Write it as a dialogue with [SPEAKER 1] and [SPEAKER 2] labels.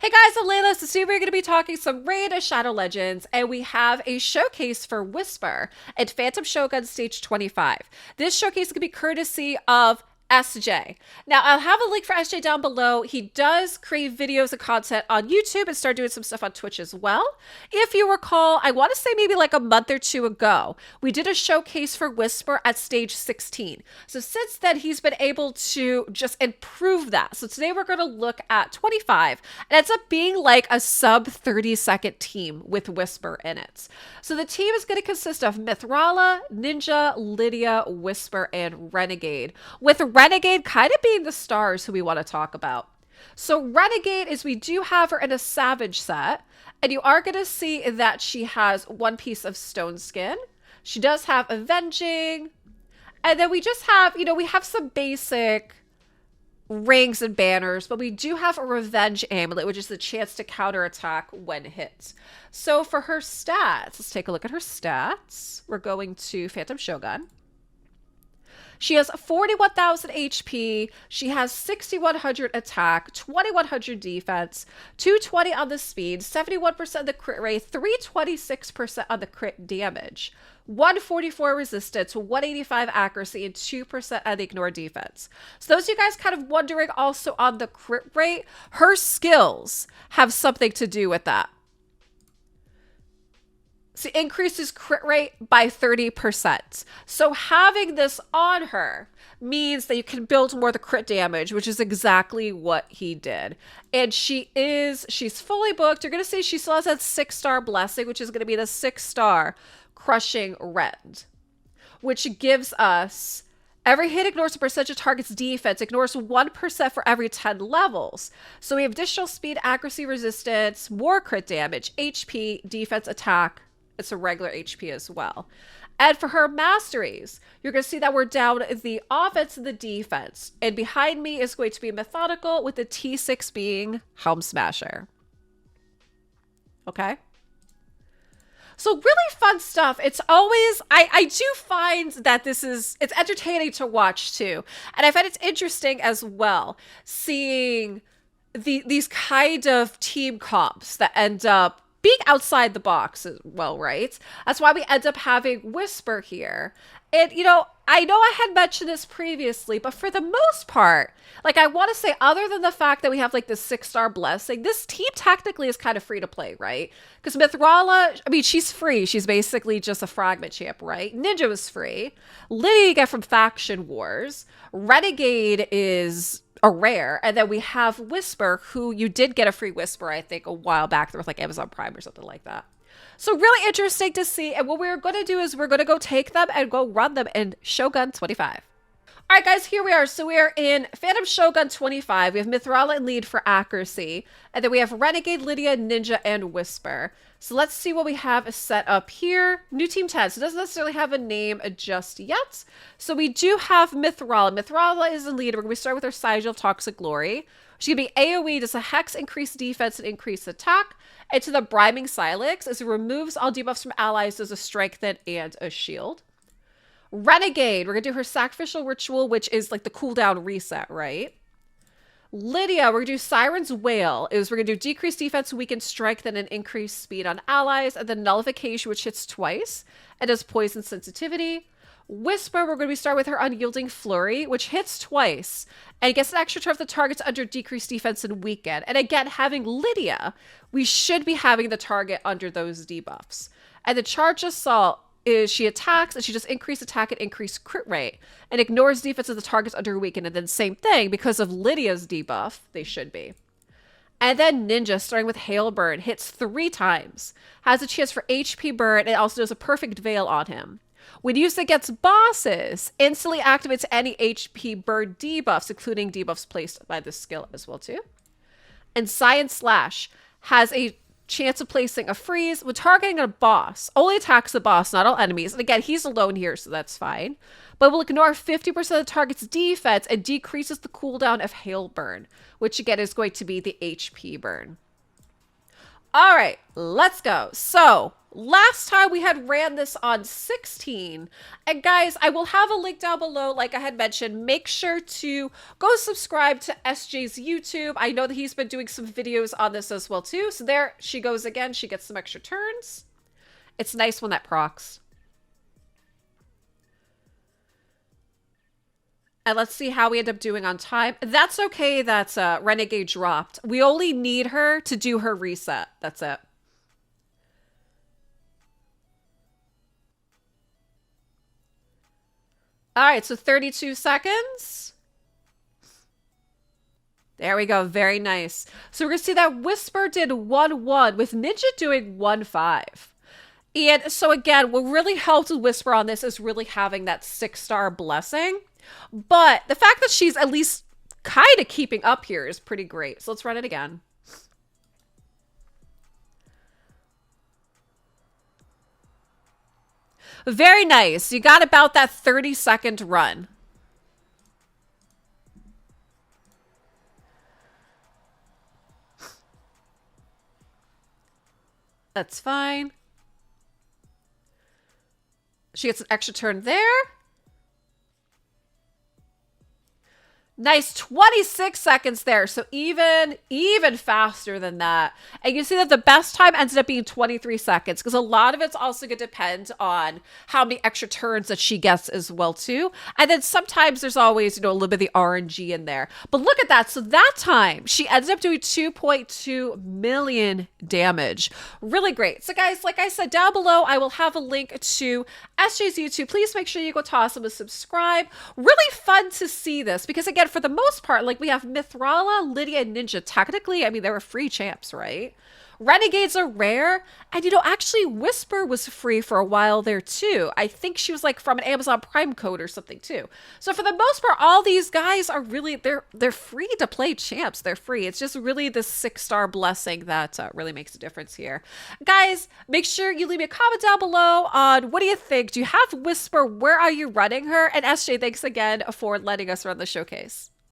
[SPEAKER 1] Hey guys, I'm Leila. So today we're going to be talking some Raid of Shadow Legends, and we have a showcase for Whisper at Phantom Shogun Stage 25. This showcase is going to be courtesy of SJ. Now, I'll have a link for SJ down below. He does create videos and content on YouTube and start doing some stuff on Twitch as well. If you recall, I want to say maybe like a month or two ago, we did a showcase for Whisper at stage 16. So since then, he's been able to just improve that. So today we're going to look at 25. It ends up being like a sub 30-second team with Whisper in it. So the team is going to consist of Mithrala, Ninja, Lydia, Whisper, and Renegade, with Renegade kind of being the stars who we want to talk about. So Renegade is, we do have her in a Savage set, and you are going to see that she has one piece of Stone Skin. She does have Avenging, and then we just have, we have some basic rings and banners, but we do have a Revenge Amulet, which is the chance to counterattack when hit. So for her stats, let's take a look at her stats. We're going to Phantom Shogun. She has 41,000 HP. She has 6,100 attack, 2,100 defense, 220 on the speed, 71% on the crit rate, 326% on the crit damage, 144 resistance, 185 accuracy, and 2% on the ignore defense. So those of you guys kind of wondering also on the crit rate, her skills have something to do with that. So it increases crit rate by 30%. So having this on her means that you can build more of the crit damage, which is exactly what he did. And she's fully booked. You're going to see she still has that 6-star blessing, which is going to be the 6-star crushing rend, which gives us every hit ignores a percentage of target's defense, ignores 1% for every 10 levels. So we have additional speed, accuracy, resistance, more crit damage, HP, defense, attack. It's a regular HP as well. And for her masteries, you're going to see that we're down the offense and the defense. And behind me is going to be Methodical, with the T6 being Helm Smasher. Okay? So really fun stuff. It's always, I do find that it's entertaining to watch too. And I find it's interesting as well, seeing these kind of team comps that end up being outside the box as well, right? That's why we end up having Whisper here. And, I know I had mentioned this previously, but for the most part, like, I want to say, other than the fact that we have like the 6-star blessing, this team technically is kind of free to play, right? Because Mithrala, I mean, she's free. She's basically just a fragment champ, right? Ninja was free. Lydia you get from Faction Wars. Renegade is a rare, and then we have Whisper, who you did get a free Whisper, I think, a while back. There was like Amazon Prime or something like that. So really interesting to see. And what we're going to do is we're going to go take them and go run them in Shogun 25. All right, guys, here we are. So we are in Phantom Shogun 25. We have Mithrala and Lead for accuracy. And then we have Renegade, Lydia, Ninja, and Whisper. So let's see what we have set up here. New Team 10. So it doesn't necessarily have a name just yet. So we do have Mithrala. Mithrala is the leader. We're going to start with her Sigil of Toxic Glory. She's going to be AoE, does a Hex, increase defense, and increase attack. And to the Briming Silex, as it removes all debuffs from allies, does a Strengthen and a Shield. Renegade, we're going to do her Sacrificial Ritual, which is like the cooldown reset, right? Lydia, we're going to do Siren's Wail. We're going to do decreased defense, weaken strength, and an increased speed on allies. And then Nullification, which hits twice and does poison sensitivity. Whisper, we're going to start with her Unyielding Flurry, which hits twice and gets an extra turn if the target's under decreased defense and weaken. And again, having Lydia, we should be having the target under those debuffs. And the Charge Assault is she attacks and she just increase attack and increase crit rate and ignores defense of the target's under weaken. And then same thing, because of Lydia's debuff, they should be. And then Ninja, starting with Hail Burn, hits 3 times, has a chance for HP burn, and also does a perfect veil on him. When used against bosses, instantly activates any HP burn debuffs, including debuffs placed by this skill as well too. And Science Slash has a chance of placing a freeze when targeting a boss. Only attacks the boss, not all enemies. And again, he's alone here, so that's fine. But will ignore 50% of the target's defense and decreases the cooldown of Hail Burn, which again is going to be the HP burn. All right, let's go. So last time we had ran this on 16. And guys, I will have a link down below, like I had mentioned. Make sure to go subscribe to SJ's YouTube. I know that he's been doing some videos on this as well too. So there she goes again. She gets some extra turns. It's nice when that procs. And let's see how we end up doing on time. That's okay. That's Renegade dropped. We only need her to do her reset. That's it. All right, so 32 seconds. There we go. Very nice. So we're going to see that Whisper did 1-1 with Ninja doing 1-5. And so again, what really helped with Whisper on this is really having that 6-star blessing. But the fact that she's at least kind of keeping up here is pretty great. So let's run it again. Very nice. You got about that 30-second run. That's fine. She gets an extra turn there. Nice 26 seconds there. So even faster than that. And you see that the best time ended up being 23 seconds because a lot of it's also going to depend on how many extra turns that she gets as well too. And then sometimes there's always, a little bit of the RNG in there. But look at that. So that time she ended up doing 2.2 million damage. Really great. So guys, like I said, down below, I will have a link to SJ's YouTube. Please make sure you go toss him a subscribe. Really fun to see this because again, for the most part, like we have Mithrala, Lydia, and Ninja. Technically, I mean, they were free champs, right? Renegades are rare. And, actually Whisper was free for a while there too. I think she was like from an Amazon Prime code or something too. So for the most part, all these guys are really, they're free to play champs. They're free. It's just really the 6-star blessing that really makes a difference here. Guys, make sure you leave me a comment down below on what do you think? Do you have Whisper? Where are you running her? And SJ, thanks again for letting us run the showcase.